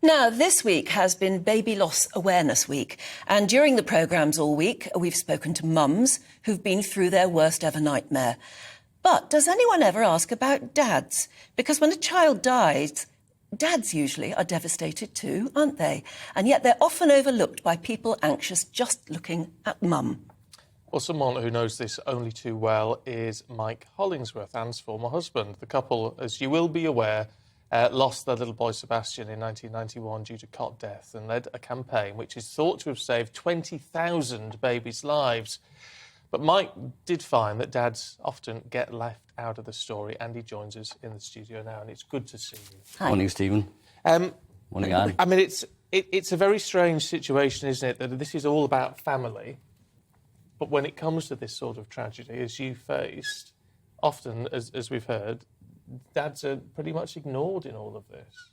Now, this week has been Baby Loss Awareness Week, and during the programmes all week, we've spoken to mums who've been through their worst ever nightmare. But does anyone ever ask about dads? Because when a child dies, dads usually are devastated too, aren't they? And yet they're often overlooked by people anxious just looking at mum. Well, someone who knows this only too well is Mike Hollingsworth, Anne's former husband. The couple, as you will be aware, lost their little boy Sebastian in 1991 due to cot death and led a campaign which is thought to have saved 20,000 babies' lives. But Mike did find that dads often get left out of the story, and he joins us in the studio now, and it's good to see you. Hi. Morning, Stephen. Morning, Anne. I mean, it's a very strange situation, isn't it, that this is all about family, but when it comes to this sort of tragedy, as you faced, often, as we've heard, dads are pretty much ignored in all of this.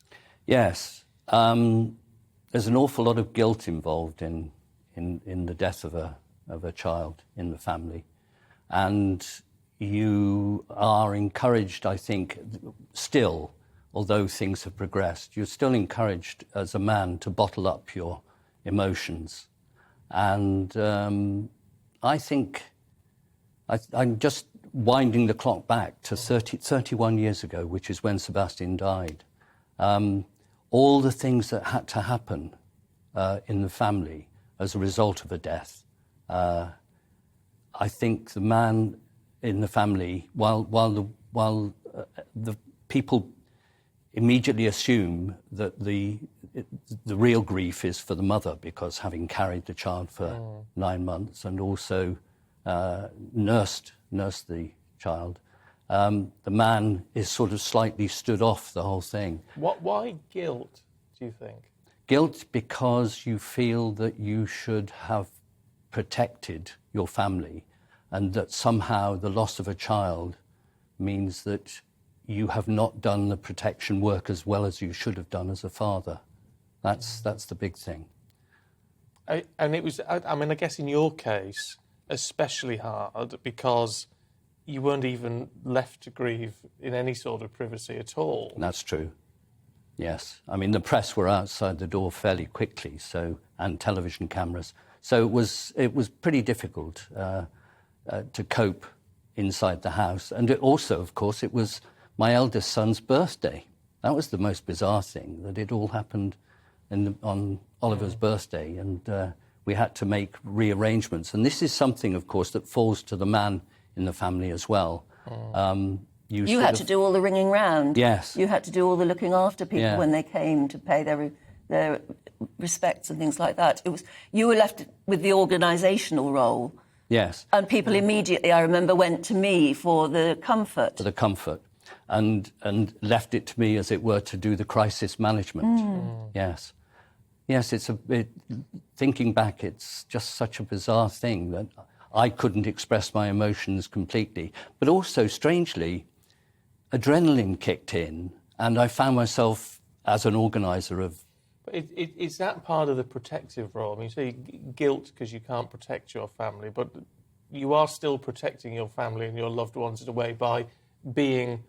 Yes. There's an awful lot of guilt involved in the death of a child in the family. And you are encouraged, I think, still, although things have progressed, you're still encouraged as a man to bottle up your emotions. And I think I'm just winding the clock back to 31 years ago, which is when Sebastian died. All the things that had to happen in the family as a result of a death. I think the man in the family, while the people immediately assume that the real grief is for the mother, because having carried the child for 9 months and also nursed the child, the man is sort of slightly stood off the whole thing. Why guilt, do you think? Guilt because you feel that you should have protected your family, and that somehow the loss of a child means that you have not done the protection work as well as you should have done as a father. That's the big thing. And it was, I mean, I guess in your case, especially hard because you weren't even left to grieve in any sort of privacy at all. That's true. Yes. I mean, the press were outside the door fairly quickly, and television cameras. So it was pretty difficult to cope inside the house. And it also, of course, it was my eldest son's birthday. That was the most bizarre thing, that it all happened on Oliver's birthday, and we had to make rearrangements. And this is something, of course, that falls to the man in the family as well. You had to do all the ringing round. Yes. You had to do all the looking after people when they came to pay their respects and things like that. You were left with the organisational role. Yes. And people immediately, I remember, went to me for the comfort. For the comfort. And left it to me, as it were, to do the crisis management. Yes. Yes, thinking back, it's just such a bizarre thing that I couldn't express my emotions completely. But also, strangely, adrenaline kicked in, and I found myself as an organiser of... But is that part of the protective role? I mean, you say guilt because you can't protect your family, but you are still protecting your family and your loved ones in a way by being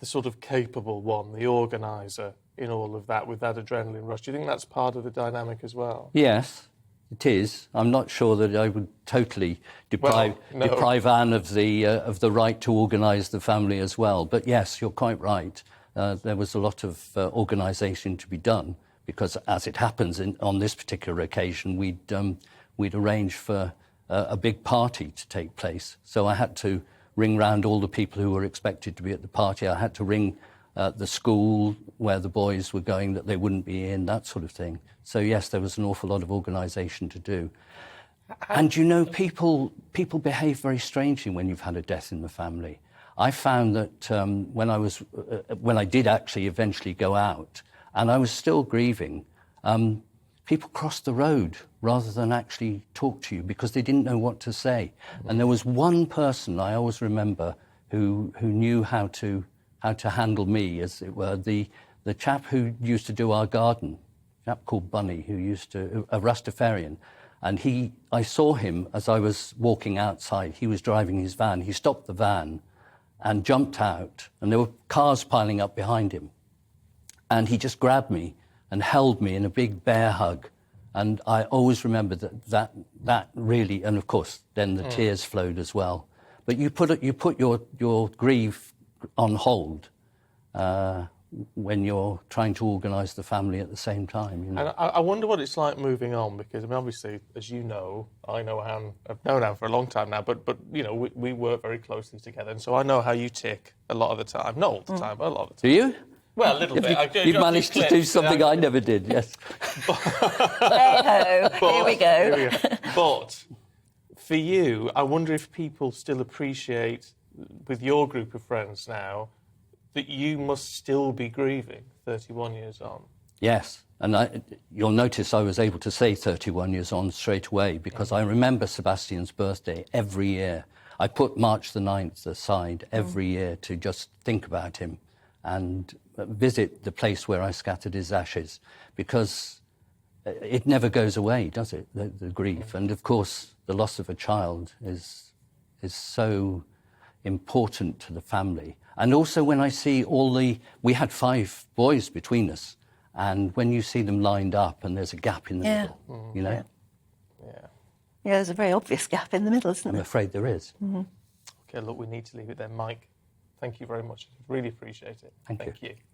the sort of capable one, the organiser in all of that, with that adrenaline rush. Do you think that's part of the dynamic as well? Yes, it is. I'm not sure that I would totally deprive Anne of the right to organise the family as well. But yes, you're quite right. There was a lot of organisation to be done, because, as it happens on this particular occasion, we'd arranged for a big party to take place. So I had to ring round all the people who were expected to be at the party. I had to ring the school where the boys were going, that they wouldn't be in, that sort of thing. So yes, there was an awful lot of organisation to do. And you know, people behave very strangely when you've had a death in the family. I found that when I did actually eventually go out, and I was still grieving, people crossed the road rather than actually talk to you because they didn't know what to say. And there was one person I always remember who knew how to handle me, as it were, the chap who used to do our garden, a chap called Bunny, a Rastafarian. And I saw him as I was walking outside. He was driving his van. He stopped the van and jumped out, and there were cars piling up behind him. And he just grabbed me and held me in a big bear hug. And I always remember that really, and of course, then the tears flowed as well. But you put your grief on hold when you're trying to organise the family at the same time. You know? And I wonder what it's like moving on, because I mean, obviously, as you know, I know Anne. I've known Anne for a long time now, but you know, we work very closely together, and so I know how you tick a lot of the time. Not all the time, but a lot of the time. Do you? Well, a little bit. You've managed to do something I never did, yes. Hey-ho, here we go. But for you, I wonder if people still appreciate, with your group of friends now, that you must still be grieving 31 years on. Yes, and you'll notice I was able to say 31 years on straight away, because I remember Sebastian's birthday every year. I put March the 9th aside every year to just think about him and visit the place where I scattered his ashes, because it never goes away, does it, the grief? And of course, the loss of a child is so important to the family. And also when I see we had 5 boys between us, and when you see them lined up and there's a gap in the middle, you know? Yeah. Yeah, there's a very obvious gap in the middle, isn't I'm there? afraid there is. Okay, look, we need to leave it there. Mike, thank you very much. Really appreciate it. Thank you.